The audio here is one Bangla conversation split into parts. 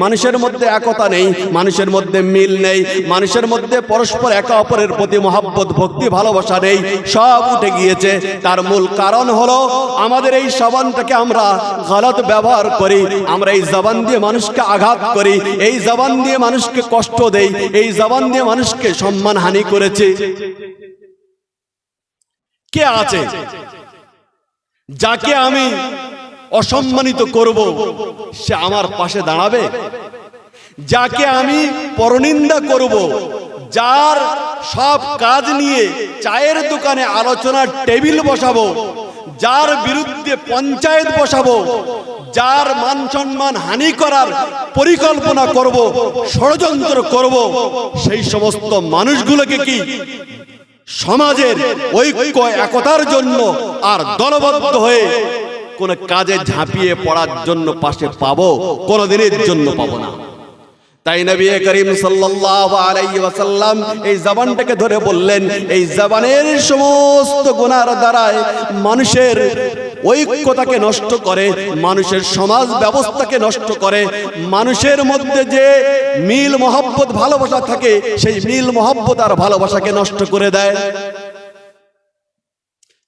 মানুষের মধ্যে একতা নেই, মানুষের মধ্যে মিল নেই, মানুষের মধ্যে পরস্পর একে অপরের প্রতি মহব্বত ভক্তি ভালোবাসা নেই, সব উঠে গিয়েছে। তার মূল কারণ হলো আমাদের এই জবানটাকে আমরা গলত ব্যবহার করি, আমরা এই জবান দিয়ে মানুষকে আঘাত করি, এই জবান দিয়ে মানুষকে কষ্ট দেই, এই জবান দিয়ে মানুষকে সম্মান হানি করেছে। কে আছে যাকে আমি অসম্মানিত করব সে আমার পাশে দাঁড়াবে? যাকে আমি পরনিন্দা করব, যার সব কাজ নিয়ে চায়ের দোকানে আলোচনার টেবিল বসাবো, যার বিরুদ্ধে পঞ্চায়েত বসাবো, যার মান সম্মান হানি করার পরিকল্পনা করব, ষড়যন্ত্র করব, সেই সমস্ত মানুষগুলোকে কি সমাজের ঐক্য একতার জন্য আর দলবদ্ধ হয়ে কোন কাজে ঝাঁপিয়ে পড়ার জন্য পাশে পাবো? কোনদিনের জন্য পাবো না। তাই নবী করিম সাল্লাল্লাহু আলাইহি ওয়াসাল্লাম এই জবানটাকে ধরে বললেন, এই জবানের সমস্ত গুনার দ্বারায় মানুষের ঐক্যতাকে নষ্ট করে, মানুষের সমাজ ব্যবস্থাকে নষ্ট করে, মানুষের মধ্যে যে মিল মহব্বত ভালোবাসা থাকে সেই মিল মহব্বত আর ভালোবাসাকে নষ্ট করে দেয়।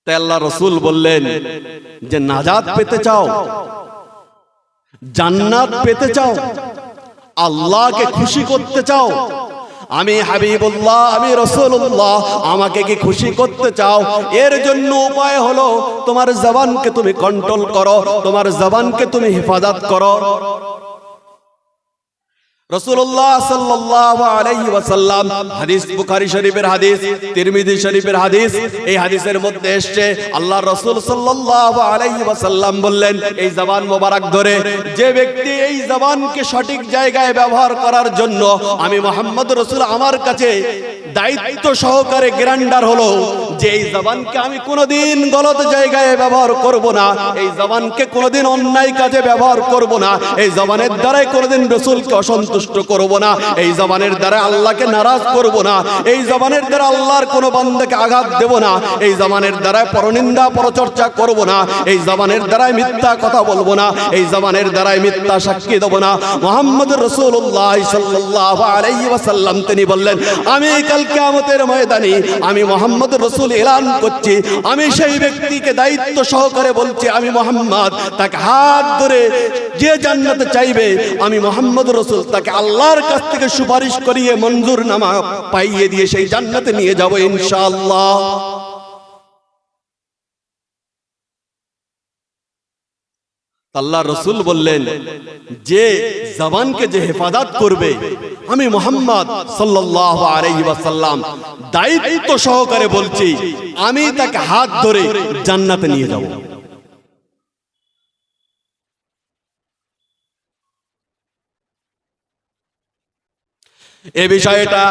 তাই আল্লাহ রাসূল বললেন যে নাজাত পেতে চাও, জান্নাত পেতে চাও, আল্লাহকে খুশি করতে চাও, আমি হাবিবুল্লাহ, আমি রাসূলুল্লাহ, আমাকে কি খুশি করতে চাও? এর জন্য উপায় হলো তোমার জবানকে তুমি কন্ট্রোল করো, তোমার জবানকে তুমি হেফাজত করো। রাসূলুল্লাহ সাল্লাল্লাহু আলাইহি ওয়াসাল্লাম, হাদিস বুখারী শরীফের হাদিস, তিরমিজি শরীফের হাদিস, এই হাদিসের মধ্যে এসেছে আল্লাহর রাসূল সাল্লাল্লাহু আলাইহি ওয়াসাল্লাম বললেন, এই জবান মোবারক ধরে যে ব্যক্তি এই জবানকে সঠিক জায়গায় ব্যবহার করার জন্য আমি মুহাম্মদ রাসূল আমার কাছে দায়িত্ব সহকারে গ্যারান্টার হলো যে এই জবানকে আমি কোনোদিন গলত জায়গায় ব্যবহার করব না, এই জবানকে কোনোদিন অন্যায় কাজে ব্যবহার করব না, এই জবানের দ্বারাই কোনোদিন রাসূলকে অসন্তুষ্ট করব না, এই জবানের দ্বারা আল্লাহকে নারাজ করব না, এই জবানের দ্বারা আল্লাহর কোনো বান্দাকে আঘাত দেব না, এই জবানের দ্বারা পরনিন্দা পরচর্চা করব না, এই জবানের দ্বারাই মিথ্যা কথা বলবো না, এই জবানের দ্বারাই মিথ্যা সাক্ষী দেব না। মুহাম্মদ রাসূলুল্লাহ সাল্লাল্লাহু আলাইহি ওয়াসাল্লাম তিনি বললেন, আমি কাল কিয়ামতের ময়দানে আমি মুহাম্মদ রাসূল এলান করছি, আমি সেই ব্যক্তিকে দায়িত্ব সহকারে বলছি, আমি মুহাম্মদ, তাকে হাত ধরে যে জান্নাতে চাইবে আমি মুহাম্মদ রাসূল তাকে আল্লাহর কাছ থেকে সুপারিশ করিয়ে মঞ্জুর নামা পাইয়ে দিয়ে সেই জান্নাতে নিয়ে যাব ইনশাআল্লাহ। আল্লাহ রাসূল বললেন যে জবানকে যে হেফাজত করবে আমি মুহাম্মদ সাল্লাল্লাহু আলাইহি ওয়াসাল্লাম দায়িত্ব সহকারে বলছি, আমি তাকে হাত ধরে জান্নাতে নিয়ে যাব। এই বিষয়টা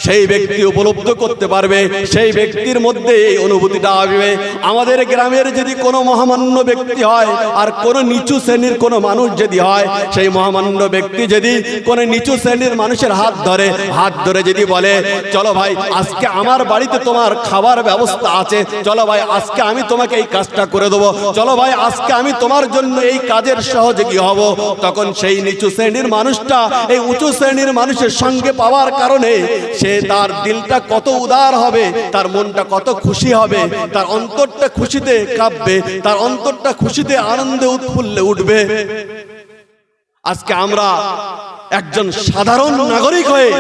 সেই ব্যক্তি উপলব্ধ করতে পারবে, সেই ব্যক্তির মধ্যে এই অনুভূতিটা আসবে। আমাদের গ্রামের যদি কোনো মহামান্য ব্যক্তি হয় আর কোনো নিচু শ্রেণীর কোনো মানুষ যদি হয়, সেই মহামান্য ব্যক্তি যদি কোনো নিচু শ্রেণীর মানুষের হাত ধরে যদি বলে, চলো ভাই আজকে আমার বাড়িতে তোমার খাবার ব্যবস্থা আছে, চলো ভাই আজকে আমি তোমাকে এই কাজটা করে দেবো, চলো ভাই আজকে আমি তোমার জন্য এই কাজের সহযোগী হব, তখন সেই নিচু শ্রেণীর মানুষটা এই উঁচু শ্রেণীর মানুষের সঙ্গে পাওয়ার কারণে সে তার দিলটা কত উদার হবে, তার মনটা কত খুশি হবে, তার অন্তরটা খুশিতে কাঁপবে, তার অন্তরটা খুশিতে আনন্দে উৎফুল্লে উঠবে। আজকে আমরা একজন সাধারণ নাগরিক হয়ে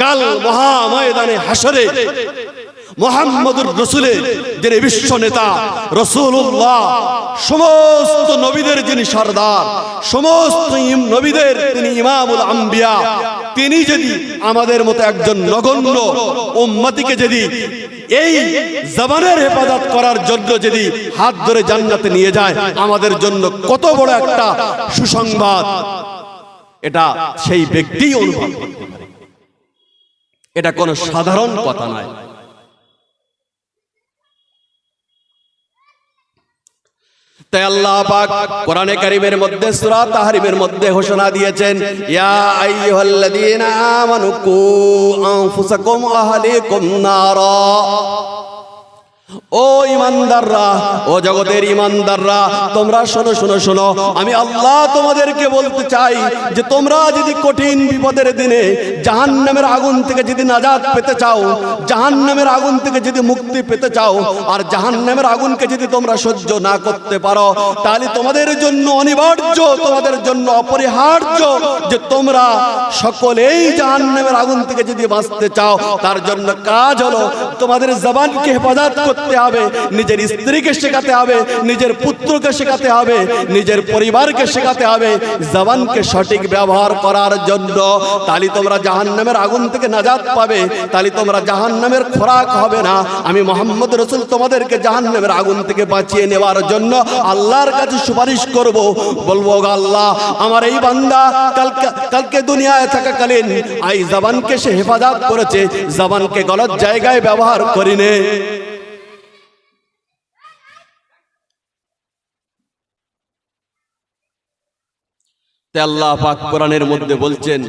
কাল মহা ময়দানে হাসরে মুহাম্মদুর রাসূলের যিনি বিশ্ব নেতা রাসূলুল্লাহ, সমস্ত নবীদের যিনি সরদার, সমস্ত নবীদের তিনি ইমামুল আম্বিয়া, তিনি যদি আমাদের মতো একজন নগণ্য উম্মতিকে যদি এই জবানের হেফাজত করার জন্য যদি হাত ধরে জান্নাতে নিয়ে যায়, আমাদের জন্য কত বড় একটা সুসংবাদ এটা সেই ব্যক্তি অনুভব করতে পারে। এটা কোনো সাধারণ কথা নয়। তাই আল্লাহ পাক কোরআনে কারীমের মধ্যে সূরা তাহরিমের মধ্যে ঘোষণা দিয়েছেন, ইয়া আইয়ুহাল্লাযীনা আমানু কু আনফুসাকুম ওয়া আহলিকুম নারা, ও ইমানদাররা, ও জগতের ইমানদাররা, তোমরা শোনো শোনো শোনো, আমি আল্লাহ তোমাদেরকে বলতে চাই যে তোমরা যদি কঠিন বিপদের দিনে জাহান্নামের আগুন থেকে যদি নাজাত পেতে চাও, জাহান্নামের আগুন থেকে যদি মুক্তি পেতে চাও, আর জাহান্নামের আগুনকে যদি তোমরা সহ্য না করতে পারো, তাহলে তোমাদের জন্য অনিবার্য, তোমাদের জন্য অপরিহার্য যে তোমরা সকলেই জাহান্নামের আগুন থেকে যদি বাঁচতে চাও, তার জন্য কাজ হলো তোমাদের জবানকে হেফাজত করতে হবে, নিজের স্ত্রীকে শেখাতে হবে, নিজের পুত্রকে শেখাতে হবে, নিজের পরিবারকে শেখাতে হবে জবানকে সঠিক ব্যবহার করার জন্য। তাহলে তোমরা জাহান্নামের আগুন থেকে নাজাত পাবে, তাহলে তোমরা জাহান্নামের খোরাক হবে না। আমি মুহাম্মদ রাসূল তোমাদেরকে জাহান্নামের আগুন থেকে বাঁচিয়ে নেওয়ার জন্য আল্লাহর কাছে সুপারিশ করব, বলবো আল্লাহ আমার এই বান্দা কালকে দুনিয়ায় থাকাকালীন এই জবানকে সে হেফাজত করেছে, জবানকে গলত জায়গায় ব্যবহার করিনি। আল্লাহ পাক কোরআনের মধ্যে বলছেন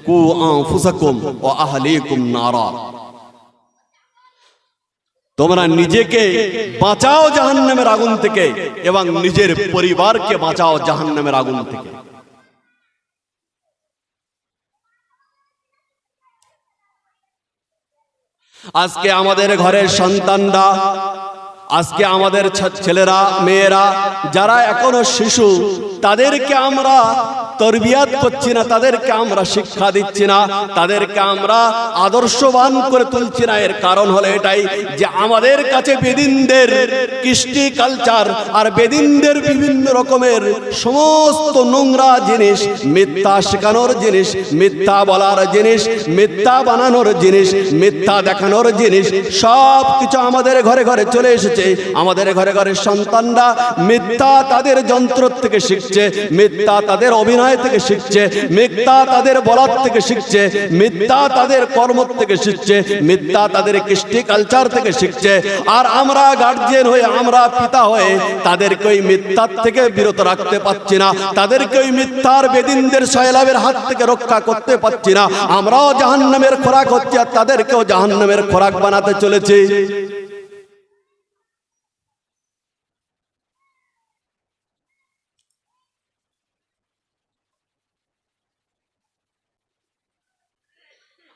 কু আনফুসাকুম ওয়া আহলিকুম নারা, তোমরা নিজেকে বাঁচাও জাহান্নামের আগুন থেকে এবং নিজের পরিবারকে বাঁচাও জাহান্নামের আগুন থেকে। আজকে আমাদের ঘরের সন্তানরা, আজকে আমাদের ছেলেরা মেয়েরা যারা এখনো শিশু, তাদেরকে আমরা তরবিয়াত করছি না, তাদেরকে আমরা শিক্ষা দিচ্ছি না, তাদেরকে আমরা আদর্শবান করে তুলছি না। এর কারণ হলো এটাই যে আমাদের কাছে বেদিনদের কৃষ্টি কালচার আর বেদিনদের বিভিন্ন রকমের সমস্ত নোংরা জিনিস, মিথ্যা শেখানোর জিনিস, মিথ্যা বলার জিনিস, মিথ্যা বানানোর জিনিস, মিথ্যা দেখানোর জিনিস সব কিছু আমাদের ঘরে ঘরে চলে এসেছে। আমাদের ঘরে ঘরে সন্তানরা মিথ্যা তাদের যন্ত্র থেকে শিখছে, মিথ্যা তাদের অভিনয় থেকে শিখছে, মিথ্যা তাদের বলার থেকে শিখছে, মিথ্যা তাদের কর্ম থেকে শিখছে, মিথ্যা তাদের কৃষ্টি কালচার থেকে শিখছে। আর আমরা গার্জিয়ান হয়ে, আমরা পিতা হয়ে তাদেরকে ওই মিথ্যার থেকে বিরত রাখতে পারছি না, তাদেরকে ওই মিথ্যার বেদিনদের সয়লাবের হাত থেকে রক্ষা করতে পারছি না। আমরাও জাহান্নামের খোরাক হচ্ছি আর তাদেরকেও জাহান্নামের খোরাক বানাতে চলেছি।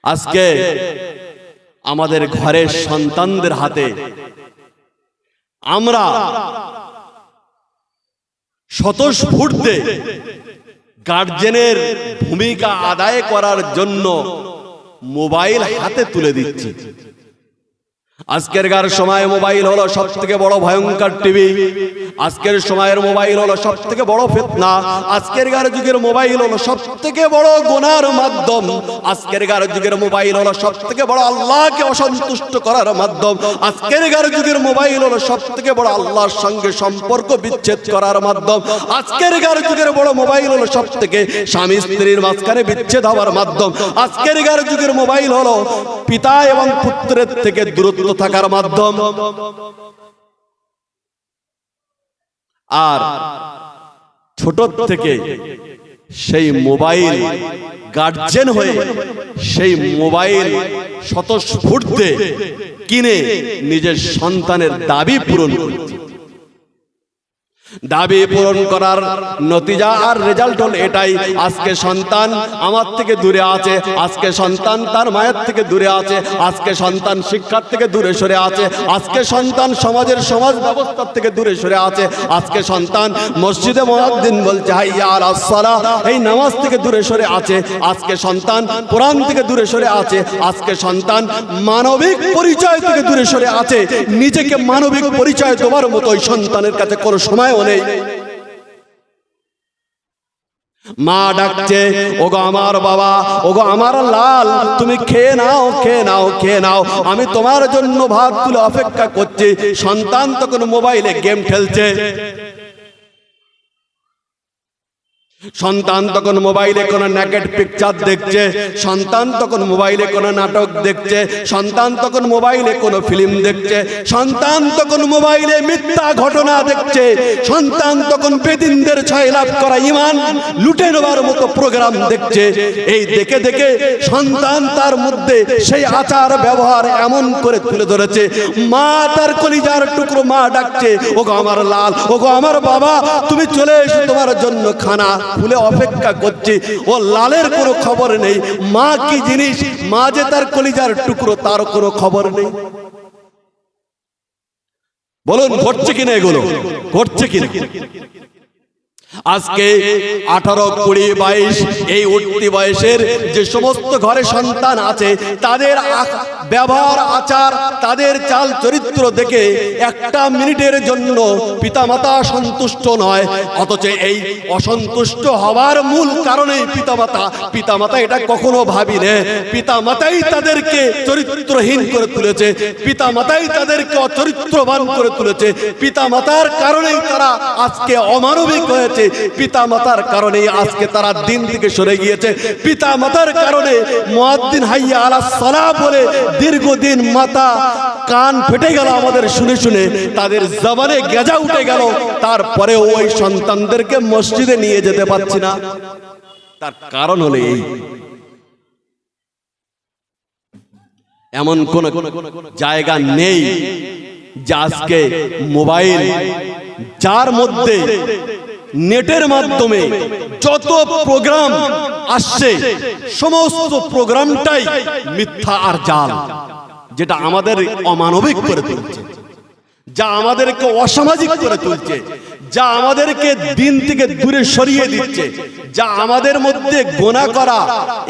আজকে আমাদের ঘরের সন্তানদের হাতে আমরা স্বতঃস্ফূর্তে গার্জেনের ভূমিকা আদায় করার জন্য মোবাইল হাতে তুলে দিচ্ছি। আজকের সময় মোবাইল হলো সব থেকে বড় ভয়ঙ্কর টিভি, আজকের সময়ের মোবাইল হলো সব থেকে বড় ফিতনা, আজকের যুগের মোবাইল হলো সব থেকে বড় গুনার মাধ্যম, আজকের যুগের মোবাইল হলো সব থেকে বড় আল্লাহকে অসন্তুষ্ট করার মাধ্যম, আজকের যুগের মোবাইল হলো সব থেকে বড় আল্লাহর সঙ্গে সম্পর্ক বিচ্ছেদ করার মাধ্যম, আজকের যুগের বড় মোবাইল হলো সব থেকে স্বামী স্ত্রীর মাঝখানে বিচ্ছেদ হওয়ার মাধ্যম, আজকের যুগের মোবাইল হলো পিতা এবং পুত্রের থেকে দূরত্ব থাকার মাধ্যম। আর ছোট থেকে সেই মোবাইল গার্জেন হয়ে সেই মোবাইল স্বতঃস্ফূর্তে কিনে নিজের সন্তানের দাবি পূরণ করছে। দাবি পূরণ করার নতিজা আর রেজাল্ট হল এটাই, আজকে সন্তান আমার থেকে দূরে আছে, আজকে সন্তান তার মায়ের থেকে দূরে আছে, আজকে সন্তান শিক্ষার থেকে দূরে সরে আছে, আজকে সন্তান সমাজ ব্যবস্থার থেকে দূরে সরে আছে, আজকে সন্তান মসজিদে মুয়াজ্জিন বলছে হাইয়া আলাস সালাহ এই নামাজ থেকে দূরে সরে আছে, আজকে সন্তান কোরআন থেকে দূরে সরে আছে, আজকে সন্তান মানবিক পরিচয় থেকে দূরে সরে আছে। নিজেকে মানবিক পরিচয় দেওয়ার মতো ওই সন্তানের কাছে কোনো সময় নেই। মা ডাকছে, ওগো আমার বাবা, ওগো আমার লাল, তুমি খেয়ে নাও, খেয়ে নাও, খেয়ে নাও, আমি তোমার জন্য ভাত তুলে অপেক্ষা করছি। সন্তান তখন মোবাইলে গেম খেলছে। সন্তান তখন মোবাইলে কোনো নেকেড পিকচার দেখছে, সন্তান তখন মোবাইলে কোনো নাটক দেখছে, সন্তান তখন মোবাইলে কোনো ফিল্ম দেখছে, সন্তান তখন মোবাইলে মিথ্যা ঘটনা দেখছে, সন্তান তখন বেদিনদের ছয় লাভ করা ঈমান লুটে নেবার মতো প্রোগ্রাম দেখছে। এই দেখে দেখে সন্তান তার মধ্যে সেই আচার ব্যবহার এমন করে তুলে ধরেছে, মা তার কলিজার টুকরো মা ডাকছে, ওগো আমার লাল, ওগো আমার বাবা, তুমি চলে এসো, তোমার জন্য খানা ফুলে অপেক্ষা করছে। ও লালের কোনো খবর নেই, মা কি জিনিস, মা যে তার কলিজার টুকরো তার কোনো খবর নেই। বলুন ঘটছে কিনা, এগুলো ঘটছে কিনা? আজকে 18, 20, 22 এই উঠতি বয়সের যে সমস্ত ঘরে সন্তান আছে, তাদের ব্যবহার আচার, তাদের চাল চরিত্র দেখে একটা মিনিটের জন্য পিতামাতা সন্তুষ্ট নয়, অথচ এই অসন্তুষ্ট হওয়ার মূল কারণে পিতামাতা এটা কখনো ভাবিনে। পিতামাতাই তাদেরকে চরিত্রহীন করে তুলেছে, পিতামাতাই তাদেরকে অচরিত্রবান করে তুলেছে, পিতামাতার কারণেই তারা আজকে অমানবিক হয়েছে, পিতামাতার কারণে আজকে তারা দিন থেকে সরে গিয়েছে, পিতামাতার কারণে মুয়াজ্জিন হাইয়া আলাস সালাহ বলে দীর্ঘদিন মাথা কান ফেটে গেল আমাদের শুনে শুনে, তাদের জবানে গেজা উঠে গেল, তারপরে ওই সন্তানদেরকে মসজিদে নিয়ে যেতে পারছি না। তার কারণ হলো এই, এমন কোন জায়গা নেই যে আজকে মোবাইল, যার মধ্যে নেটের মাধ্যমে যত প্রোগ্রাম আসছে সমস্ত প্রোগ্রামটাই মিথ্যা আর জাল, যেটা আমাদের অমানবিক করে তুলছে, যা আমাদেরকে অসামাজিক করে তুলছে, যা আমাদেরকে দিন থেকে দূরে সরিয়ে দিচ্ছে, যা আমাদের মধ্যে গোনা করা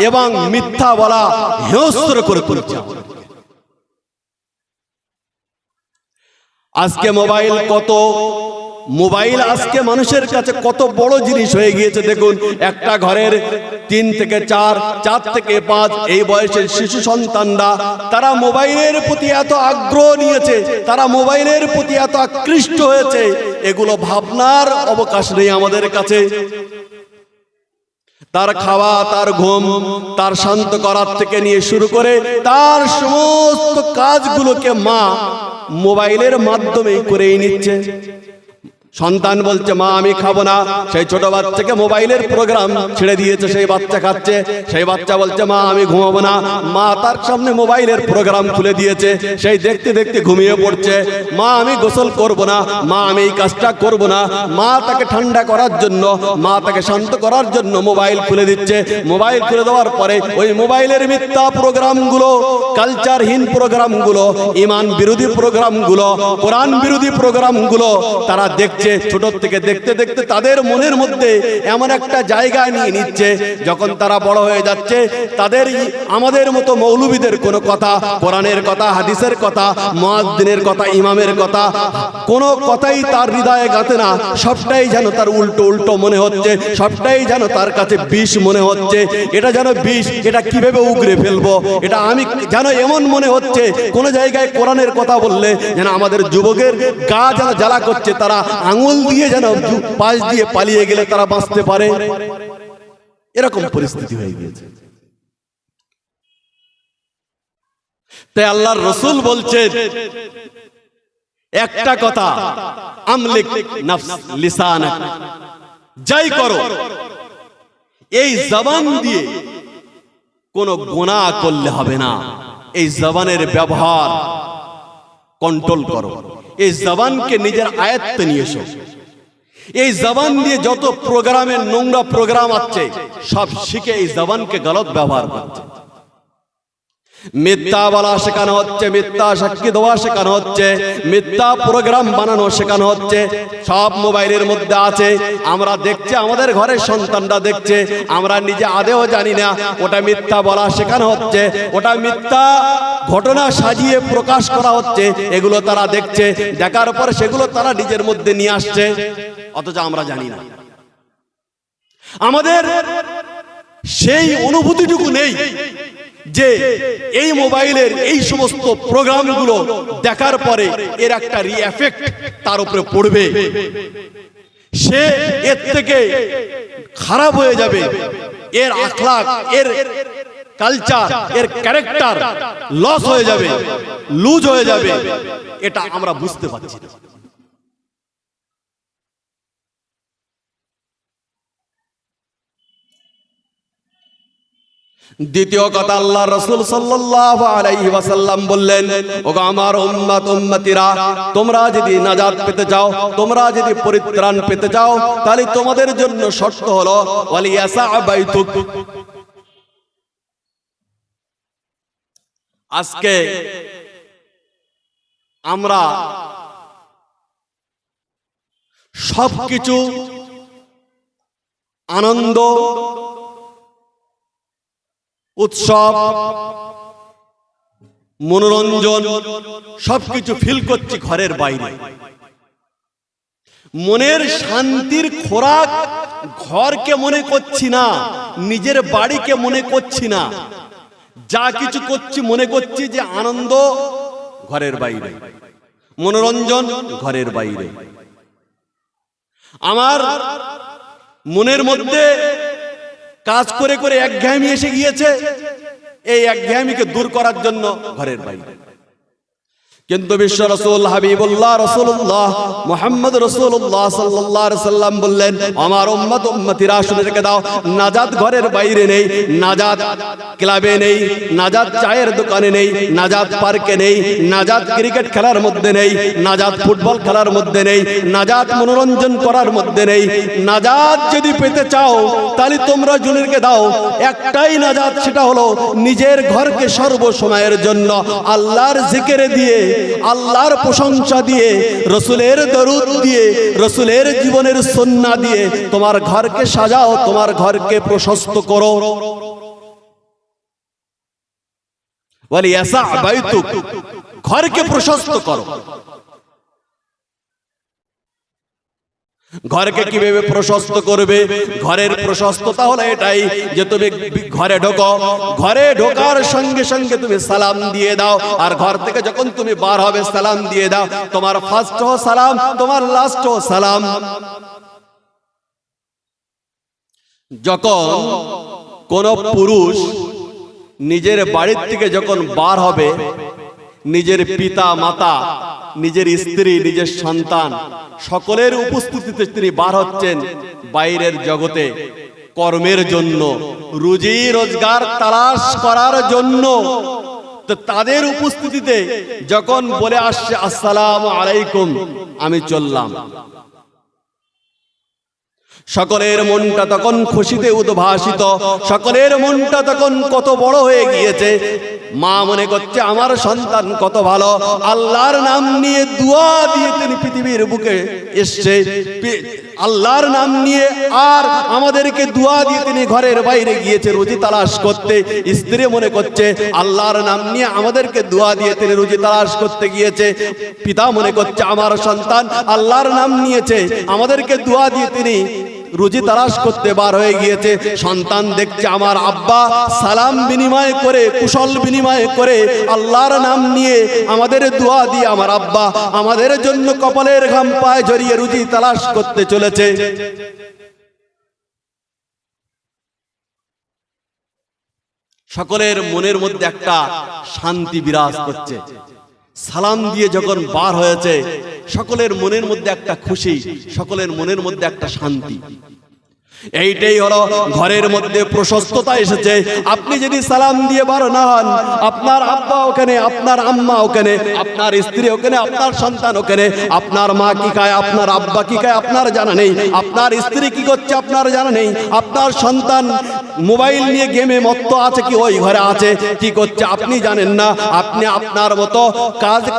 এবং মিথ্যা বলা হেয়স্ত্র করে তুলছে। আজকে মোবাইল আজকে মানুষের কাছে কত বড় জিনিস হয়ে গিয়েছে। দেখুন, একটা ঘরের 3 থেকে 4, 4 থেকে 5 এই বয়সের শিশু সন্তানরা তারা মোবাইলের প্রতি এত আগ্রহ নিয়েছে, তারা মোবাইলের প্রতি এত আকৃষ্ট হয়েছে, এগুলো ভাবনার অবকাশ নেই আমাদের কাছে। তার খাওয়া, তার ঘুম, তার শান্ত করার থেকে নিয়ে শুরু করে তার সমস্ত কাজগুলোকে মা মোবাইলের মাধ্যমেই করেই নিচ্ছে। সন্তান বলছে মা আমি খাবো না, সেই ছোট বাচ্চাকে মোবাইলের প্রোগ্রাম ছেড়ে দিয়েছে, সেই বাচ্চা খাচ্ছে। সেই বাচ্চা বলছে মা আমি ঘুমাবো না, মা তার সামনে মোবাইলের প্রোগ্রাম খুলে দিয়েছে, সেই দেখতে দেখতে ঘুমিয়ে পড়ছে। মা আমি গোসল করব না, মা আমি এই কাজটা করব না, মা তাকে ঠান্ডা করার জন্য, মা তাকে শান্ত করার জন্য মোবাইল খুলে দিচ্ছে। মোবাইল খুলে দেওয়ার পরে ওই মোবাইলের মিথ্যা প্রোগ্রামগুলো, কালচারহীন প্রোগ্রামগুলো, ঈমান বিরোধী প্রোগ্রামগুলো, কোরআন বিরোধী প্রোগ্রামগুলো তারা দেখছে। ছোট থেকে দেখতে দেখতে তাদের মনের মধ্যে এমন একটা জায়গা নিয়ে নিচ্ছে, যখন তারা বড় হয়ে যাচ্ছে তাদের আমাদের মতো মৌলবীদের কোনো কথা, কোরআনের কথা, হাদিসের কথা, মুয়াজ্জিনের কথা, ইমামের কথা, কোনো কথাই তার হৃদয়ে গাঁথে না। সবটাই যেন তার উল্টো উল্টো মনে হচ্ছে, সবটাই যেন তার কাছে বিষ মনে হচ্ছে। এটা যেন বিষ, এটা কিভাবে উগরে ফেলবো, এটা আমি যেন এমন মনে হচ্ছে। কোন জায়গায় কোরআনের কথা বললে যেন আমাদের যুবকের গা যেন জ্বালা করছে, তারা আঙুল দিয়ে যেন পাশ দিয়ে পালিয়ে গেলে তারা বাঁচতে পারে, এরকম পরিস্থিতি হয়ে গিয়েছে। তাই আল্লাহর রাসূল বলছেন একটা কথা, আমলিক নফস লিসানাক, যাই করো এই জবান দিয়ে কোনো গুনাহ করলে হবে না। এই জবানের ব্যবহার কন্ট্রোল করো, এই জবানকে নিজের আয়ত্তে নিয়ে এসো। এই জবান দিয়ে যত প্রোগ্রামের নোংরা প্রোগ্রাম আছে সব শিখে এই জবানকে গলত ব্যবহার করছে। মিথ্যা বলা শেখানো হচ্ছে, মিথ্যা সাক্ষী দেওয়া শেখানো হচ্ছে, মিথ্যা প্রোগ্রাম বানানো শেখানো হচ্ছে, সব মোবাইলের মধ্যে আছে। আমরা দেখছি, আমাদের ঘরের সন্তানরা দেখছে, আমরা নিজে আদেও জানি না ওটা মিথ্যা বলা শেখানো হচ্ছে, ওটা মিথ্যা ঘটনা সাজিয়ে প্রকাশ করা হচ্ছে। এগুলো তারা দেখছে, দেখার পর সেগুলো তারা নিজের মধ্যে নিয়ে আসছে, অথচ আমরা জানি না। আমাদের সেই অনুভূতিটুকু নেই যে এই মোবাইলের এই সমস্ত প্রোগ্রামগুলো দেখার পরে এর একটা রিএফেক্ট তার উপরে পড়বে। সে এর থেকে খারাপ হয়ে যাবে, এর আখলাক, এর কালচার, এর ক্যারেক্টার লস হয়ে যাবে, লুজ হয়ে যাবে, এটা আমরা বুঝতে পারছি না। দ্বিতীয় কথা, আল্লাহ রাসূল সাল্লাল্লাহু আলাইহি ওয়াসাল্লাম বললেন, ওগো আমার উম্মত উম্মতিরা, তোমরা যদি নাজাত পেতে চাও, তোমরা যদি পরিত্রাণ পেতে চাও, তাহলে তোমাদের জন্য শর্ত হলো ওয়ালিয়াসা বাইতুক। আজকে আমরা সবকিছু আনন্দ, উৎসব, মনোরঞ্জন সবকিছু ফিল করছি ঘরের বাইরে। মনের শান্তির খোরাক ঘরকে মনে করছি না, নিজের বাড়িকে মনে করছি না। যা কিছু করছি মনে করছি যে আনন্দ ঘরের বাইরে, মনোরঞ্জন ঘরের বাইরে। আমার মনের মধ্যে কাজ করে করে একঘেয়েমি এসে গিয়েছে, এই একঘেয়েমিকে দূর করার জন্য ঘরের বাইরে। কিন্তু বিশ্ব রাসূল হাবিবুল্লাহ রাসূলুল্লাহ মুহাম্মদ রাসূলুল্লাহ সাল্লাল্লাহু আলাইহি সাল্লাম বললেন, আমার উম্মত উম্মতিরা শুনে রেখে দাও, নাজাত ঘরের বাইরে নেই, নাজাত ক্লাবে নেই, নাজাত চায়ের দোকানে নেই, নাজাত পার্কে নেই, নাজাত ক্রিকেট খেলার মধ্যে নেই, নাজাত ফুটবল খেলার মধ্যে নেই, নাজাত মনোরঞ্জন করার মধ্যে নেই। নাজাত যদি পেতে চাও তাহলে তোমরা শুনে রেখে দাও, একটাই নাজাত, সেটা হলো নিজের ঘরকে সর্বসময়ের জন্য আল্লাহর জিকিরে দিয়ে, আল্লাহর প্রশংসা দিয়ে, রসুলের দরুদ দিয়ে, রসুলের জীবনের সুন্নাহ দিয়ে তোমার ঘরকে সাজাও, তোমার ঘরকে প্রশস্ত করো। ওয়ালিয়াসা বাইতুক, ঘরকে প্রশস্ত করো। ঘরকে কিভাবে প্রশস্ত করবে? ঘরের প্রশস্ততা হলো এটাই যে তুমি ঘরে ঢোকো, ঘরে ঢোকার সঙ্গে সঙ্গে তুমি সালাম দিয়ে দাও, আর ঘর থেকে যখন তুমি বার হবে সালাম দিয়ে দাও। তোমার ফার্স্ট ও সালাম, তোমার লাস্ট ও সালাম। যখন কোন পুরুষ নিজের বাড়ির থেকে যখন বার হবে, নিজের পিতা মাতা, নিজের স্ত্রী, নিজের সন্তান সকলের উপস্থিতিতে তিনি বার হচ্ছেন বাইরের জগতে কর্মের জন্য, রুজি রোজগার তালাশ করার জন্য। তো তাদের উপস্থিতিতে যখন বলে আসছে আসসালামু আলাইকুম, আমি চললাম, সকলের মনটা তখন খুশিতে উদ্ভাসিত, সকলের মনটা তখন কত বড় হয়ে গিয়েছে। মা মনে করছে আমার সন্তান কত ভালো, আল্লাহর নাম নিয়ে দুয়া দিয়ে তিনি পৃথিবীর বুকে এসছে, আল্লাহর নাম নিয়ে, আর আমাদেরকে দুয়া দিয়ে তিনি ঘরের বাইরে গিয়েছে রুজি তালাশ করতে। স্ত্রী মনে করছে আল্লাহর নাম নিয়ে আমাদেরকে দুয়া দিয়ে তিনি রুজি তালাশ করতে গিয়েছে। পিতা মনে করছে আমার সন্তান আল্লাহর নাম নিয়েছে, আমাদেরকে দুয়া দিয়ে তিনি রুজি তালাশ করতে বার হয়ে গিয়েছে। সন্তান দেখছে আমার আব্বা সালাম বিনিময় করে, কুশল বিনিময় করে, আল্লাহর নাম নিয়ে আমাদের দোয়া দিয়ে আমার আব্বা আমাদের জন্য কপালের ঘাম পায়ে ঝরিয়ে রুজি তালাশ করতে চলেছে। সকলের মনের মধ্যে একটা শান্তি বিরাজ করছে। সালাম দিয়ে যখন বার হয়েছে, সকলের মনের মধ্যে একটা খুশি, সকলের মনের মধ্যে একটা শান্তি। এইটাই হলো ঘরের মধ্যে প্রশস্ততা এসেছে। আপনি যদি সালাম দিয়ে বার না হন, আপনার আব্বা ওখানে, আপনার আম্মা ওখানে, আপনার স্ত্রী ওখানে, আপনার সন্তান ওখানে, আপনার মা কি খায়, আপনার আব্বা কি খায় আপনার জানা নেই, আপনার স্ত্রী কি করছে আপনার জানা নেই, আপনার সন্তান মোবাইল নিয়ে গেমে মত্ত আছে কি ওই ঘরে আছে, কি করছে আপনি জানেন না। আপনি আপনার মতো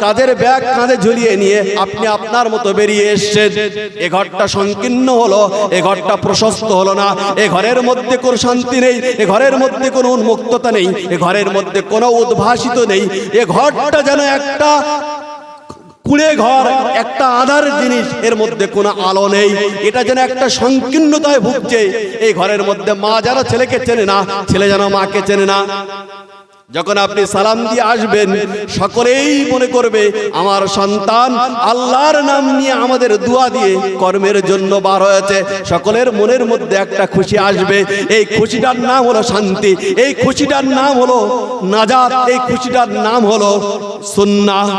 কাজের ব্যাগ কাঁধে ঝুলিয়ে নিয়ে আপনি আপনার মতো বেরিয়ে এসেছেন। এ ঘরটা সংকীর্ণ হলো, এ ঘরটা প্রশস্ত হলো না, এ ঘরের মধ্যে কোনো শান্তি নেই, এ ঘরের মধ্যে কোনো উন্মুক্ততা নেই, এ ঘরের মধ্যে কোনো উদ্ভাসিত নেই। এ ঘরটা যেন একটা কুড়ে ঘর, একটা আধার জিনিস, এর মধ্যে কোনো আলো নেই। এটা যেন একটা সংকীর্ণতায় ভুগছে। এই ঘরের মধ্যে মা যেন ছেলেকে চেনে না, ছেলে যেন মাকে চেনে না। যখন আপনি সালাম দিয়ে আসবেন সকলেই মনে করবে আমার সন্তান আল্লাহর নাম নিয়ে আমাদের দোয়া দিয়ে কর্মের জন্য বার হয়েছে। সকলের মনের মধ্যে একটা খুশি আসবে। এই খুশিটার নাম হলো শান্তি, এই খুশিটার নাম হলো নাজাত, এই খুশিটার নাম হলো সুন্নাহ।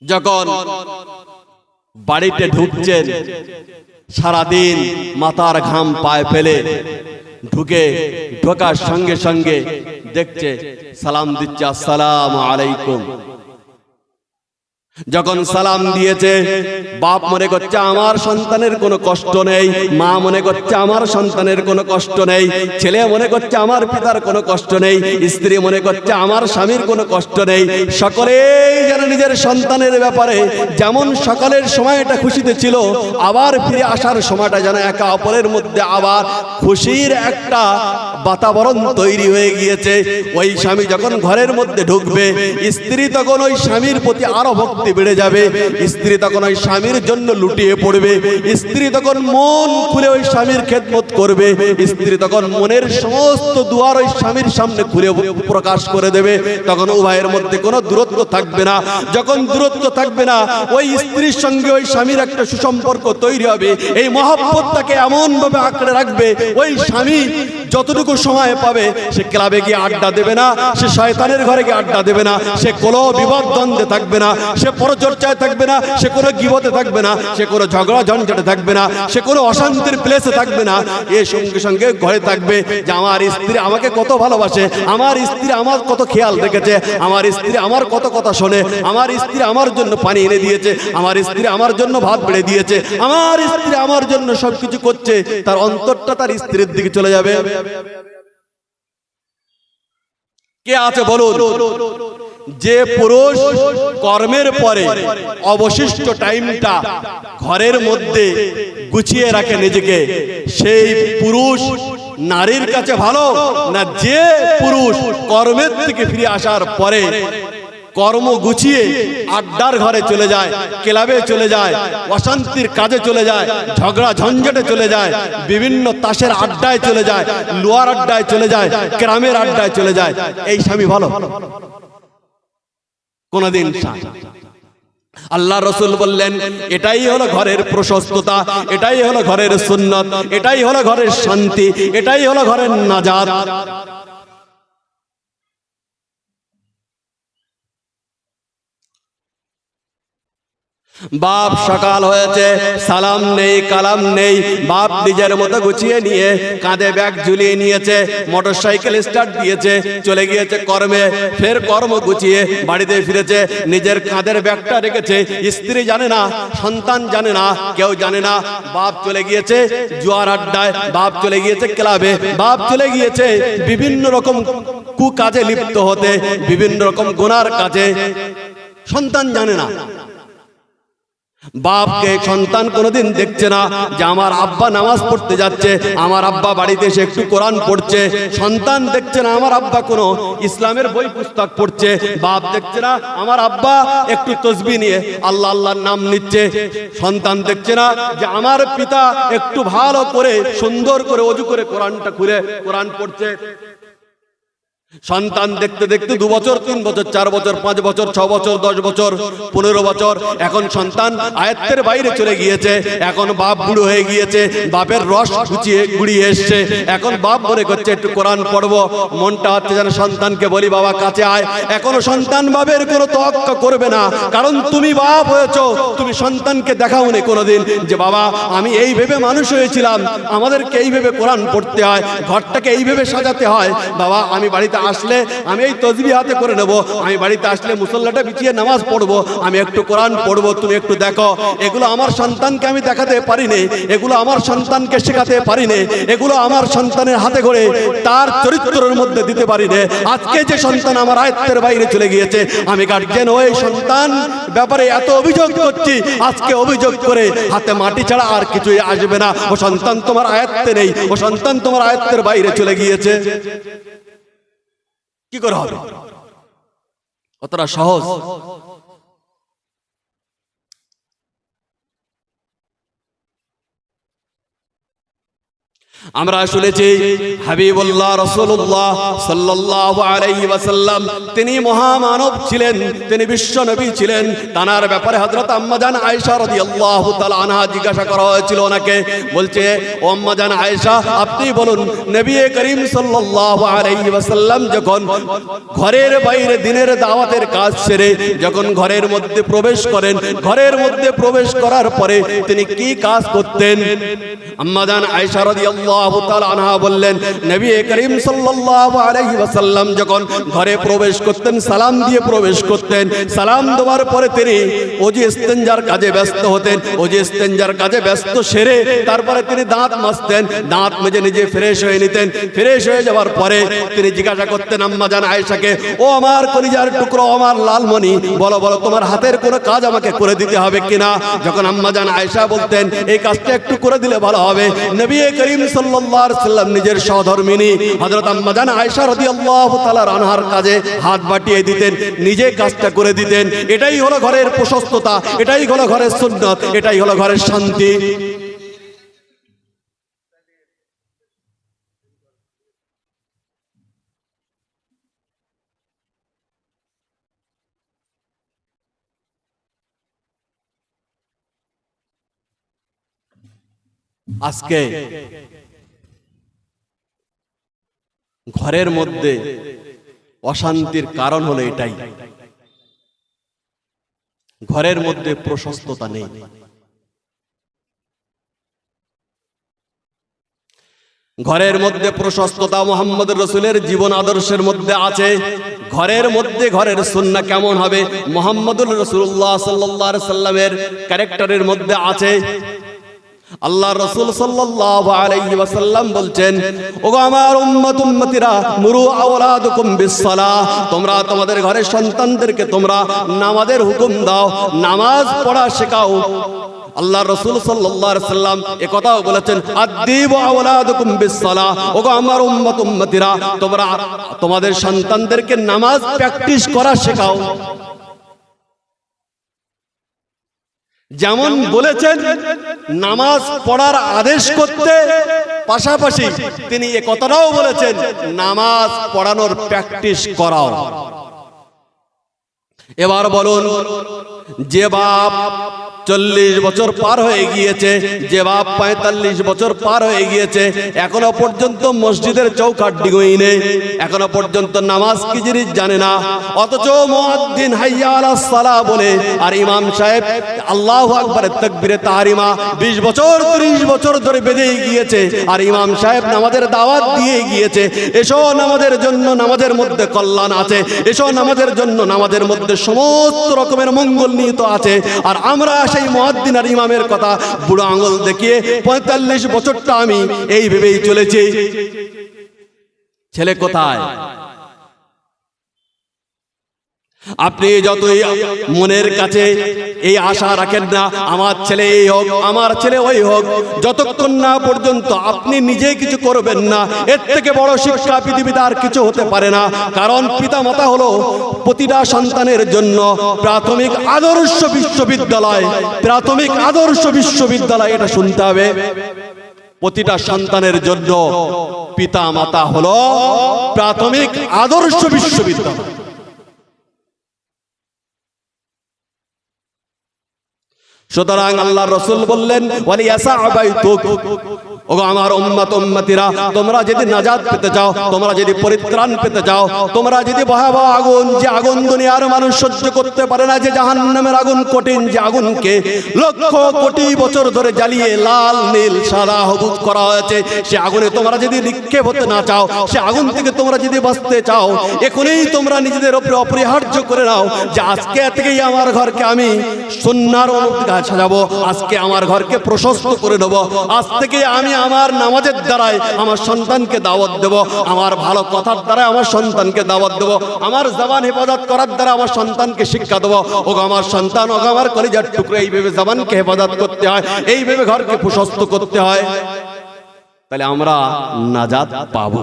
যখন বাড়িতে ঢুকছেন, সারাদিন মাথার ঘাম পায়ে ফেলে ঢোকার সঙ্গে সঙ্গে দেখছে সালাম দিচ্ছে আসসালামু আলাইকুম। যখন সালাম দিয়েছে বাপ মনে করছে আমার সন্তানের কোনো কষ্ট নেই, মা মনে করছে আমার সন্তানের কোনো কষ্ট নেই, ছেলে মনে করছে আমার পিতার কোনো কষ্ট নেই, স্ত্রী মনে করছে আমার স্বামীর কোনো কষ্ট নেই। সকলেই যেন নিজের সন্তানের ব্যাপারে যেমন সকালের সময়টা খুশিতে ছিল, আবার ফিরে আসার সময়টা যেন একে অপরের মধ্যে আবার খুশির একটা বাতাবরণ তৈরি হয়ে গিয়েছে। ওই স্বামী যখন ঘরের মধ্যে ঢুকবে, স্ত্রী তখন ওই স্বামীর প্রতি আরো ভক্তি বেড়ে যাবে। স্ত্রী তখন ওই স্বামীর জন্য লুটিয়ে পড়বে, স্ত্রী তখন মন খুলে ওই স্বামীর খেদমত করবে, স্ত্রী তখন মনের সমস্ত দুয়ার ওই স্বামীর সামনে খুলে প্রকাশ করে দেবে। তখন উভয়ের মধ্যে কোনো দূরত্ব থাকবে না। যখন দূরত্ব থাকবে না, ওই স্ত্রীর সঙ্গে ওই স্বামীর একটা সুসম্পর্ক তৈরি হবে। এই মহব্বতটাকে এমন ভাবে আঁকড়ে রাখবে, ওই স্বামী যতটুকু সময় পাবে সে ক্লাবে গিয়ে আড্ডা দেবে না, সে শয়তানের ঘরে গিয়ে আড্ডা দেবে না, সে কোনো বিবাদ দ্বন্দ্বে থাকবে না, সে পরচর্চায় থাকবে না, সে কোনো গীবতে থাকবে না, সে কোনো ঝগড়া ঝঞ্ঝাটে থাকবে না, সে কোনো অশান্তির প্লেসে থাকবে না। এর সঙ্গে সঙ্গে ঘরে থাকবে যে আমার স্ত্রী আমাকে কত ভালোবাসে, আমার স্ত্রী আমার কত খেয়াল রেখেছে, আমার স্ত্রী আমার কত কথা শোনে, আমার স্ত্রী আমার জন্য পানি এনে দিয়েছে, আমার স্ত্রী আমার জন্য ভাত বেড়ে দিয়েছে, আমার স্ত্রী আমার জন্য সবকিছু করছে। তার অন্তরটা তার স্ত্রীর দিকে চলে যাবে। কে আছে বলুন? যে পুরুষ কর্মের পরে অবশিষ্ট টাইমটা ঘরের মধ্যে গুছিয়ে রাখে নিজেকে, সেই পুরুষ নারীর কাছে ভালো না যে পুরুষ কর্মের থেকে ফিরে আসার পরে কর্ম গুছিয়ে আড্ডার ঘরে চলে যায়, ক্লাবে চলে যায়, অশান্তির কাজে চলে যায়, ঝগড়া ঝঞ্ঝাটে চলে যায়, বিভিন্ন তাসের আড্ডায় চলে যায়, লোয়ার আড্ডায় চলে যায়, গ্রামের আড্ডায় চলে যায়, এই স্বামী ভালো? কোনদিন। আল্লাহ রসুল বললেন এটাই হলো ঘরের প্রশস্ততা, এটাই হলো ঘরের সুন্নত, এটাই হলো ঘরের শান্তি, এটাই হলো ঘরের নাজাত। বাপ সকাল হয়েছে, সালাম নেই কালাম নেই, বাপ নিজের মতো গুছিয়ে নিয়ে কাঁধে ব্যাগ ঝুলিয়ে নিয়েছে, মোটরসাইকেল স্টার্ট দিয়েছে, চলে গিয়েছে কর্মে। ফের কর্ম গুছিয়ে বাড়িতে ফিরেছে, নিজের কাঁধের ব্যাগটা রেখেছে। স্ত্রী জানে না, সন্তান জানে না, কেউ জানে না। বাপ চলে গিয়েছে জুয়ার আড্ডায়, বাপ চলে গিয়েছে ক্লাবে, বাপ চলে গিয়েছে বিভিন্ন রকম কুকাজে লিপ্ত হতে, বিভিন্ন রকম গুনার কাজে। সন্তান জানে না। বাপকে সন্তান কোনোদিন দেখছে না যে আমার আব্বা নামাজ পড়তে যাচ্ছে, আমার আব্বা বাড়িতে এসে একটু কোরআন পড়ছে। সন্তান দেখছে না আমার আব্বা কোনো ইসলামের বই পুস্তক পড়ছে। বাপ দেখছে না আমার আব্বা একটু তসবিহ নিয়ে আল্লাহ আল্লাহর নাম নিচ্ছে। সন্তান দেখছে না যে আমার পিতা একটু ভালো করে সুন্দর করে ওযু করে কোরআনটা খুলে কোরআন পড়ছে। সন্তান দেখতে দেখতে 2 বছর 3 বছর 4 বছর 5 বছর 6 বছর 10 বছর 15 বছর, এখন সন্তান আয়ত্তের বাইরে চলে গিয়েছে। এখন বাপ বুড়ো হয়ে গিয়েছে, বাপের রস গুড়িয়ে এসছে। এখন বাপ মনে করছে একটু কোরআন পড়বো, মনটা হচ্ছে যেন সন্তানকে বলি বাবা কাছে আয়। এখনো সন্তান বাপের কোনো তোয়াক্কা করবে না, কারণ তুমি বাপ হয়েছো। তুমি সন্তানকে দেখাওনি কোনোদিন যে বাবা আমি এই ভেবে মানুষ হয়েছিলাম, আমাদেরকে এই ভেবে কোরআন পড়তে হয়, ঘরটাকে এই ভেবে সাজাতে হয়। বাবা আমি বাড়িতে আসলে আমি এই তসবিহ হাতে করে নেব, আমি বাড়িতে আসলে মুসল্লাটা বিছিয়ে নামাজ পড়বো, আমি একটু কোরআন পড়বো, তুমি একটু দেখো। এগুলো আমার সন্তানকে আমি দেখাতে পারিনি, এগুলো আমার সন্তানকে শেখাতে পারিনি, এগুলো আমার সন্তানের হাতে করে তার চরিত্রের মধ্যে দিতে পারিনি। আজকে যে সন্তান আমার আয়ত্তের বাইরে চলে গিয়েছে, আমি গার্জিয়ান হয়ে সন্তান ব্যাপারে এত অভিযোগ করছি, আজকে অভিযোগ করে হাতে মাটি ছাড়া আর কিছুই আসবে না। ও সন্তান তোমার আয়ত্তে নেই, ও সন্তান তোমার আয়ত্তের বাইরে চলে গিয়েছে। কি করে হবে? কতটা সহজ? আমরা শুনেছি হাবিবুল্লাহ রাসূলুল্লাহ সাল্লাল্লাহু আলাইহি ওয়াসাল্লাম তিনি মহামানব ছিলেন, তিনি বিশ্ব নবী ছিলেন। তানার ব্যাপারে হযরত আম্মা জান আয়েশা রাদিয়াল্লাহু তাআলা আনহা জিজ্ঞাসা করা হয়েছিল ওনাকে, বলছে ও আম্মা জান আয়েশা আপনি বলুন নবী করিম সাল্লাল্লাহু আলাইহি ওয়াসাল্লাম যখন ঘরের বাইরে দিনের দাওয়াতের কাজ সেরে যখন ঘরের মধ্যে প্রবেশ করেন, ঘরের মধ্যে প্রবেশ করার পরে তিনি কি কাজ করতেন? আম্মা জান আয়েশা রাদিয়াল্লাহু তাআলা আনহা বললেন নবী করিম সাল্লাল্লাহু আলাইহি ওয়াসাল্লাম যখন ঘরে প্রবেশ করতেন সালাম দিয়ে প্রবেশ করতেন, সালাম দেওয়ার পরে তিনি ওযু ইস্তেঞ্জার কাজে ব্যস্ত হতেন, ওযু ইস্তেঞ্জার কাজে ব্যস্ত সেরে তারপরে তিনি দাঁত মাজতেন, দাঁত মেজে নিজে ফ্রেশ হয়ে নিতেন। ফ্রেশ হয়ে যাওয়ার পরে তিনি জিজ্ঞাসা করতেন আম্মা জান আয়েশাকে, ও আমার কলিজার টুকরো, আমার লালমণি, বলো বলো তোমার হাতের কোনো কাজ আমাকে করে দিতে হবে কিনা? যখন আম্মা জান আয়েশা বলতেন এই কাজটা একটু করে দিলে ভালো হবে, নবী করিম সাল্লাল্লাহু আলাইহি ওয়াসাল্লাম নিজের সহধর্মিণী হযরত আম্মা জান আয়েশা রাদিয়াল্লাহু তাআলা আনহার কাজে হাত বাটিয়ে দিতেন, নিজে কাজটা করে দিতেন। এটাই হলো ঘরের প্রশস্ততা, এটাই হলো ঘরের সুন্নাত, এটাই হলো ঘরের শান্তি। আজকে ঘরের মধ্যে অশান্তির কারণ হলো এটাই, ঘরের মধ্যে প্রশস্ততা নেই। ঘরের মধ্যে প্রশস্ততা মুহাম্মদ রাসূলের জীবন আদর্শের মধ্যে আছে। ঘরের মধ্যে ঘরের সুন্নাহ কেমন হবে মুহাম্মদুর রাসূলুল্লাহ সাল্লাল্লাহু আলাইহি সাল্লামের ক্যারেক্টারের মধ্যে আছে। আল্লাহ রাসূল সাল্লাল্লাহু আলাইহি ওয়াসাল্লাম বলছেন, ওগো আমার উম্মতিরা মুরু আওলাদুকুম বিসসালাহ, তোমরা তোমাদের ঘরের সন্তানদেরকে তোমরা নামাজের হুকুম দাও, নামাজ পড়া শেখাও। আল্লাহ রাসূল সাল্লাল্লাহু আলাইহি সাল্লাম একথাও বলেছেন, আদিবু আওলাদুকুম বিসসালাহ, ওগো আমার উম্মতিরা তোমরা তোমাদের সন্তানদেরকে নামাজ প্র্যাকটিস করা শেখাও। যেমন বলেছেন নামাজ পড়ার আদেশ করতে, পাশাপাশি তিনি এ কথাটাও বলেছেন নামাজ পড়ানোর প্র্যাকটিস করাও। এবার বলুন, যে বাপ 40 বছর পার হয়ে গিয়েছে, যে বাপ 45 বছর পার হয়ে গিয়েছে, এখনো পর্যন্ত মসজিদের চৌকাঠ ডিগোইনে, এখনো পর্যন্ত নামাজ কি জিনিস জানে না, অথচ মুয়াজ্জিন হাইয়া আলাস সালাহ বলে আর ইমাম সাহেব আল্লাহু আকবারের তাকবীরে তাহরিমা 20 বছর 30 বছর ধরে বেঁধে গিয়েছে, আর ইমাম সাহেব নামাজের দাওয়াত দিয়ে গিয়েছে, এসো নামাজের জন্য, নামাজের মধ্যে কল্যাণ আছে, এসো নামাজের জন্য, নামাজের মধ্যে সমস্ত রকমের মঙ্গল নিহিত আছে। আর আমরা সেই মুয়াজ্জিন আর ইমামের কথা বুড়ো আঙুল দেখিয়ে 45 বছরটা আমি এই ভেবেই চলেছি। ছেলে কোথায়? আপনি যতই মনের কাছে এই আশা রাখেন না আমার ছেলে এই হোক, আমার ছেলে ওই হোক, যতক্ষণ না পর্যন্ত আপনি নিজে কিছু করবেন না, এর থেকে বড় শিক্ষা পৃথিবীতে আর কিছু হতে পারে না। কারণ পিতা মাতা হলো প্রতিটা সন্তানের জন্য প্রাথমিক আদর্শ বিশ্ববিদ্যালয়, প্রাথমিক আদর্শ বিশ্ববিদ্যালয়, এটা শুনতে হবে। প্রতিটা সন্তানের জন্য পিতা মাতা হলো প্রাথমিক আদর্শ বিশ্ববিদ্যালয়। সুতরাং আল্লাহর রাসূল বললেন, ওয়ালিয়াসা বাইতুক, ওগো আমার উম্মতিরা তোমরা যদি নাজাত পেতে চাও, তোমরা যদি পরিত্রাণ পেতে চাও, তোমরা যদি ভয়াবহ আগুন, যে আগুন দুনিয়ার মানুষ সহ্য করতে পারে না, যে জাহান্নামের আগুন কঠিন, যে আগুনকে লক্ষ কোটি বছর ধরে জ্বালিয়ে লাল নীল সাদা হলুদ করা হয়েছে, সে আগুনে তোমরা যদি নিক্ষেপ হতে না চাও, সে আগুন থেকে তোমরা যদি বাঁচতে চাও, এখনই তোমরা নিজেদের উপরে অপরিহার্য করে নাও যে আজকে থেকেই আমার ঘরকে আমি সুন্নাহর অনুযায়ী সাজাবো, আজকে আমার ঘরকে প্রশস্ত করে দেব, আজ থেকে আমি আমার নামাজের দ্বারাই আমার সন্তানকে দাওয়াত দেব, আমার ভালো কথার দ্বারা আমার সন্তানকে দাওয়াত দেব, আমার জবান হেফাজত করার দ্বারা আমার সন্তানকে শিক্ষা দেব। ওগো আমার সন্তান, ওগো আমার কলিজার টুকরো, এইভাবে জবানকে হেফাজত করতে হয়, এইভাবে ঘরকে প্রশস্ত করতে হয়, তাহলে আমরা নাজাত পাবো।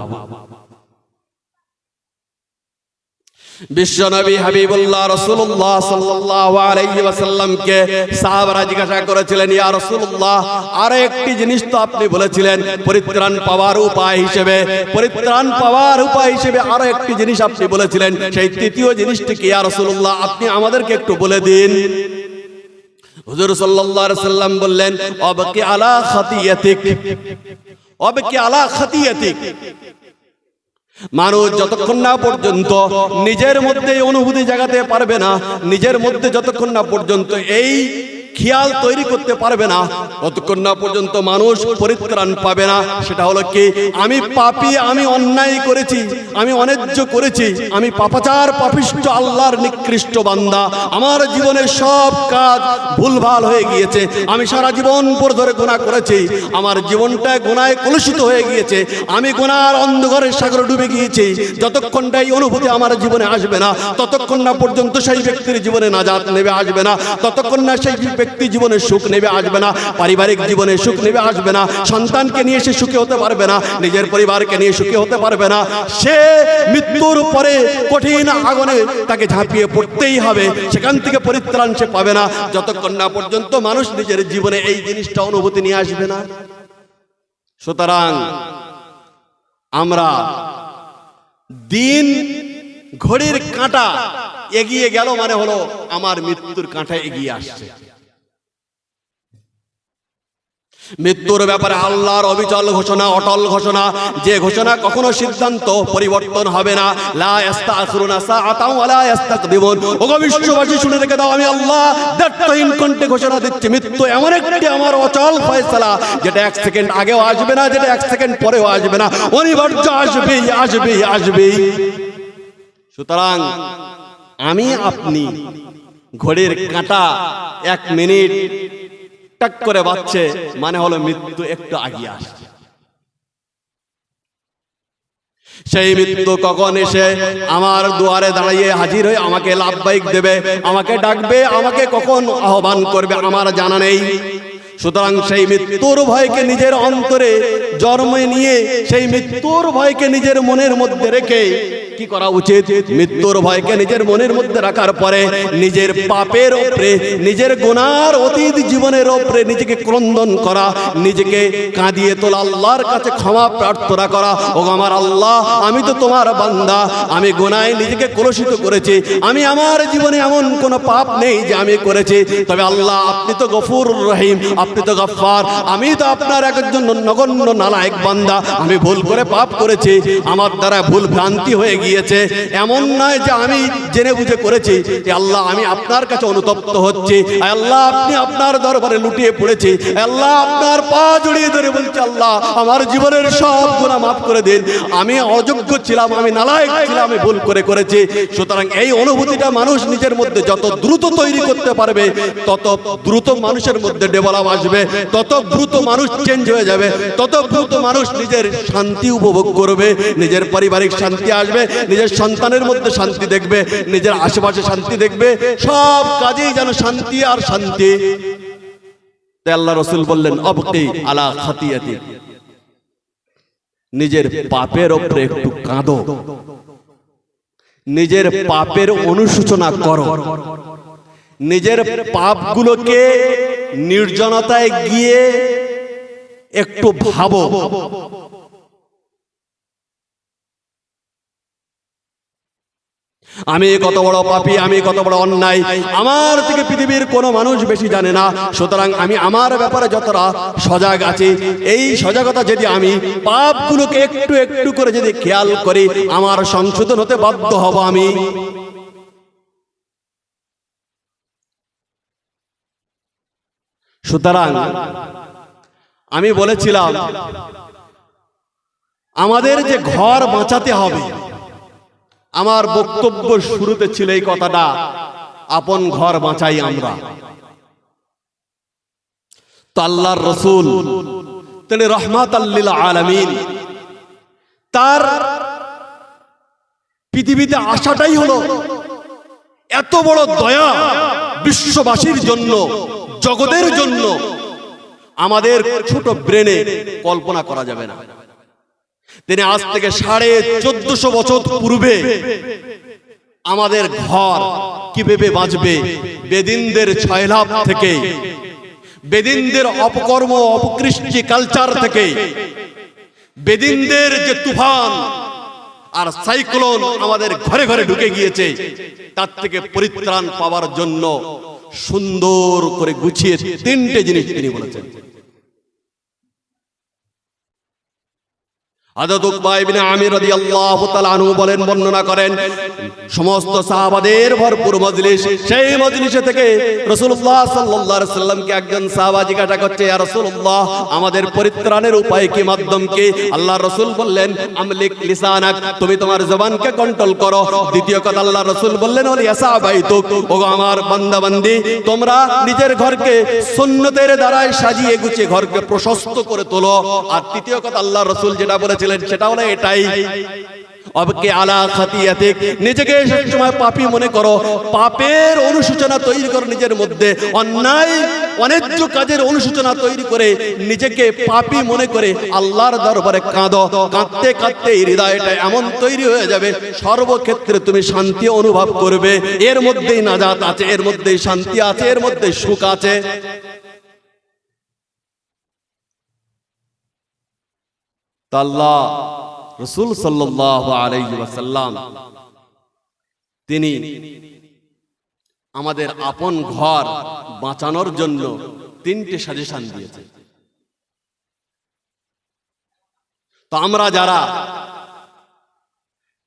বিশ্বনবী হাবিবুল্লাহ রাসূলুল্লাহ সাল্লাল্লাহু আলাইহি ওয়াসাল্লামকে সাহাবারা জিজ্ঞাসা করেছিলেন, ইয়া রাসূলুল্লাহ, আর একটি জিনিস তো আপনি বলেছিলেন পরিত্রাণ পাওয়ার উপায় হিসেবে আরো একটি জিনিস আপনি বলেছিলেন, সেই তৃতীয় জিনিসটি কি ইয়া রাসূলুল্লাহ, আপনি আমাদেরকে একটু বলে দিন। হুজুর সাল্লাল্লাহু আলাইহি ওয়াসাল্লাম বললেন, আবকি আলা খাতিয়াতিক। মানুষ যতক্ষণ না পর্যন্ত নিজের মধ্যে অনুভূতি জাগাতে পারবে না, নিজের মধ্যে যতক্ষণ না পর্যন্ত এই খেয়াল তৈরি করতে পারবে না, ততক্ষণ না পর্যন্ত মানুষ পরিত্রাণ পাবে না। সেটা হলো কি, আমি পাপী, আমি অন্যায় করেছি, আমি অন্যায্য করেছি, আমি পাপাচার পাপিষ্ঠ আল্লাহর নিকৃষ্ট বান্দা, আমার জীবনের সব কাজ ভুলভাল হয়ে গিয়েছে, আমি সারা জীবন পর ধরে গুনাহ করেছি, আমার জীবনটা গুনাহে কলুষিত হয়ে গিয়েছে, আমি গুনার অন্ধকারের সাগরে ডুবে গিয়েছি। যতক্ষণ এই অনুভূতি আমার জীবনে আসবে না, ততক্ষণ না পর্যন্ত সেই ব্যক্তির জীবনে নাজাত নেমে আসবে না, ততক্ষণ না সেই ব্যক্তি জীবনে সুখ নেমে আসবে না, পারিবারিক জীবনে সুখ নেমে আসবে না, সন্তানকে নিয়ে সে সুখী হতে পারবে না, নিজের পরিবারকে নিয়ে সুখী হতে পারবে না। সে মৃত্যুর পরে কঠিন আগুনে তাকে ঝাঁপিয়ে পড়তেই হবে, সেখান থেকে পরিত্রাণ সে পাবে না যতক্ষণ না পর্যন্ত মানুষ নিজের জীবনে এই জিনিসটা অনুভূতি নিয়ে আসবে না। সুতরাং আমরা দিন ঘড়ির কাঁটা এগিয়ে গেল মানে হলো আমার মৃত্যুর কাঁটা এগিয়ে আসছে। মৃত্যুর ব্যাপারে আল্লাহর অবিচল ঘোষণা, অটল ঘোষণা, যে ঘোষণা কখনো সিদ্ধান্ত পরিবর্তন হবে না। লা ইস্তাখিরুনা সাআতাও ওয়া লা ইস্তাকদিমুন। ওগো বিশ্ববাসী, শুনে রেখে দাও, আমি আল্লাহ দ্ব্যর্থহীন কণ্ঠে ঘোষণা দিচ্ছি, মৃত্যু এমন একটি আমার অচল ফয়সালা, যেটা এক সেকেন্ড আগেও আসবে না, যেটা এক সেকেন্ড পরেও আসবে না, অনিবার্য আসবেই আসবেই আসবেই। সুতরাং আমি আপনি ঘড়ির কাঁটা এক মিনিট টাক করে বাজছে মানে হলো মৃত্যু একটু আগিয়ে আসছে। সেই মৃত্যু কখন এসে আমার দুয়ারে দাঁড়িয়ে হাজির হয়ে আমাকে লাভবাহিক দেবে, আমাকে ডাকবে, আমাকে কখন আহ্বান করবে আমার জানা নেই। সুতরাং সেই মৃত্যুর ভয়কে নিজের অন্তরে জন্মে নিয়ে, সেই মৃত্যুর ভয়কে নিজের মনের মধ্যে রেখে কি করা উচিত? মৃত্যুর ভয়কে নিজের মনের মধ্যে রাখার পরে নিজের পাপের উপরে, নিজের গুনার অতীত জীবনের উপরে নিজেকে ক্রন্দন করা, নিজেকে কাঁদিয়ে তোলা, আল্লাহর কাছে ক্ষমা প্রার্থনা করা। ও আমার আল্লাহ, আমি তো তোমার বান্দা, আমি গুনাহে নিজেকে কলুষিত করেছি, আমি আমার জীবনে এমন কোনো পাপ নেই যে আমি করেছি, তবে আল্লাহ আপনি তো গফুর রহিম, আপনি তো গফফার, আমি তো আপনার একজন নগণ্য নালায়েক বান্দা, আমি ভুল করে পাপ করেছি, আমার দ্বারা ভুল ভ্রান্তি হয়ে গিয়েছে, এমন নয় যে আমি জেনে বুঝে করেছি। আল্লাহ, আমি আপনার কাছে অনুতপ্ত হচ্ছি, আল্লাহ আপনি আপনার দরবারে লুটিয়ে পড়েছি, আল্লাহ আপনার পা জড়িয়ে ধরে বলছি, আল্লাহ আমার জীবনের সব গুনাহ মাফ করে দিন, আমি অযোগ্য ছিলাম, আমি নালায়েক ছিলাম, আমি ভুল করে করেছি। সুতরাং এই অনুভূতিটা মানুষ নিজের মধ্যে যত দ্রুত তৈরি করতে পারবে, তত দ্রুত মানুষের মধ্যে ডেভেলপ আসবে, তত দ্রুত মানুষ চেঞ্জ হয়ে যাবে, তত দ্রুত মানুষ নিজের শান্তি উপভোগ করবে, নিজের পারিবারিক শান্তি আসবে, নিজের সন্তানের মধ্যে শান্তি দেখবে, নিজের আশেপাশে শান্তি দেখবে, সব কাজেই যেন শান্তি আর শান্তি। তাই আল্লাহ রাসূল বললেন, আবকি আলা খাতিয়াতি, নিজের পাপের উপরে একটু কাঁদো, নিজের পাপের অনুশোচনা করো, নিজের পাপগুলোকে নির্জনতায় গিয়ে একটু ভাবো। আমি কত বড় পাপী, আমি কত বড় অন্যায়, আমার থেকে পৃথিবীর কোনো মানুষ বেশি জানে না। সুতরাং আমি আমার ব্যাপারে যতটা সজাগ আছি, এই সজাগতা যদি আমি পাপগুলোকে একটু একটু করে যদি খেয়াল করি, আমার সংশোধন হতে বাধ্য হব আমি। সুতরাং আমি বলেছিলাম, আমাদের যে ঘর বাঁচাতে হবে, আমার বক্তব্য শুরুতে ছিল এই কথাটা, আপন ঘর বাঁচাই আমরা। তো আল্লাহর রাসূল তিনি রাহমাতাল লিল আলামিন, তার পৃথিবীতে আসাটাই হলো এত বড় দয়া বিশ্ববাসীর জন্য, জগতের জন্য, আমাদের ছোট ব্রেনে কল্পনা করা যাবে না। তিনি আজ থেকে 1450 বছর পূর্বে আমাদের ঘর কিভাবে বাঁচবে বেদিনদের ছয়লাভ থেকে, বেদিনদের অপকর্ম অপকৃষ্টি কালচার থেকে, বেদিনদের যে তুফান আর সাইক্লোন আমাদের ঘরে ঘরে ঢুকে গিয়েছে, তার থেকে পরিত্রাণ পাওয়ার জন্য সুন্দর করে গুছিয়ে তিনটে জিনিস তিনি বলেছেন। হযরত উকবা ইবনে আমির রাদিয়াল্লাহু তাআলা আনহু বলেন, বর্ণনা করেন, সমস্ত সাহাবাদের ভরপুর মজলিস, সেই মজলিসে থেকে রাসূলুল্লাহ সাল্লাল্লাহু আলাইহি সাল্লামকে একজন সাহাবা জিজ্ঞাসা করছে, ইয়া রাসূলুল্লাহ, আমাদের পরিত্রাণের উপায় কি, মাধ্যম কি? আল্লাহর রাসূল বললেন, আমলিক লিসানাক, তুমি তোমার জবানকে কন্ট্রোল করো। দ্বিতীয় কথা আল্লাহর রাসূল বললেন, ওয়া ইয়াসাবাইতুক, ওগো আমার বান্দা বান্দি, তোমরা নিজের ঘরকে সুন্নতের দ্বারাই সাজিয়ে গুছিয়ে ঘরকে প্রশস্ত করে তোলো। আর তৃতীয় কথা আল্লাহর রাসূল যেটা বলেছিলেন সেটা হলো এটাই, অবকে আলা খাতিয়াতিক, নিজেকে সবসময় পাপী মনে করো, পাপের অনুশোচনা তৈরি করো নিজের মধ্যে, অন্যায় অন্যায্য কাজের অনুশোচনা তৈরি করে নিজেকে পাপী মনে করে আল্লাহর দরবারে কাঁদো। কাঁদতে কাঁদতে হৃদয়টা এমন তৈরি হয়ে যাবে, সর্বক্ষেত্রে তুমি শান্তি অনুভব করবে। এর মধ্যেই নাজাত আছে, এর মধ্যেই শান্তি আছে, এর মধ্যেই সুখ আছে। আল্লাহ রাসূল সাল্লাল্লাহু আলাইহি ওয়াসাল্লাম তিনি আমাদের আপন ঘর বাঁচানোর জন্য তিনটে সাজেশন দিয়েছে। তো আমরা যারা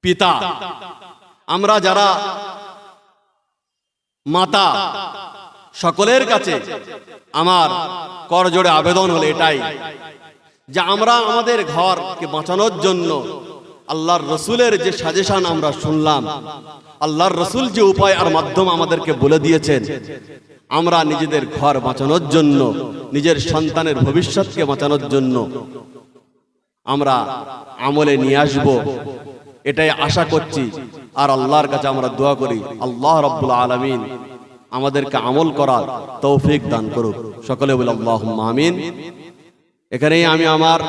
পিতা, আমরা যারা মাতা, সকলের কাছে আমার করজোড়ে আবেদন হলো এটাই, যে আমরা আমাদের ঘরকে বাঁচানোর জন্য আল্লাহর রসুলের যে সাজেশন আমরা শুনলাম, আল্লাহর রসুল যে উপায় আর মাধ্যম আমাদেরকে বলে দিয়েছেন, আমরা নিজেদের ঘর বাঁচানোর জন্য, নিজের সন্তানের ভবিষ্যৎকে বাঁচানোর জন্য আমরা আমলে নিয়ে আসব, এটাই আশা করছি। আর আল্লাহর কাছে আমরা দোয়া করি, আল্লাহ রাব্বুল আলামিন আমাদেরকে আমল করার তৌফিক দান করুক। সকলে বলে আল্লাহুম্মা আমিন। এখানেই আমি আমার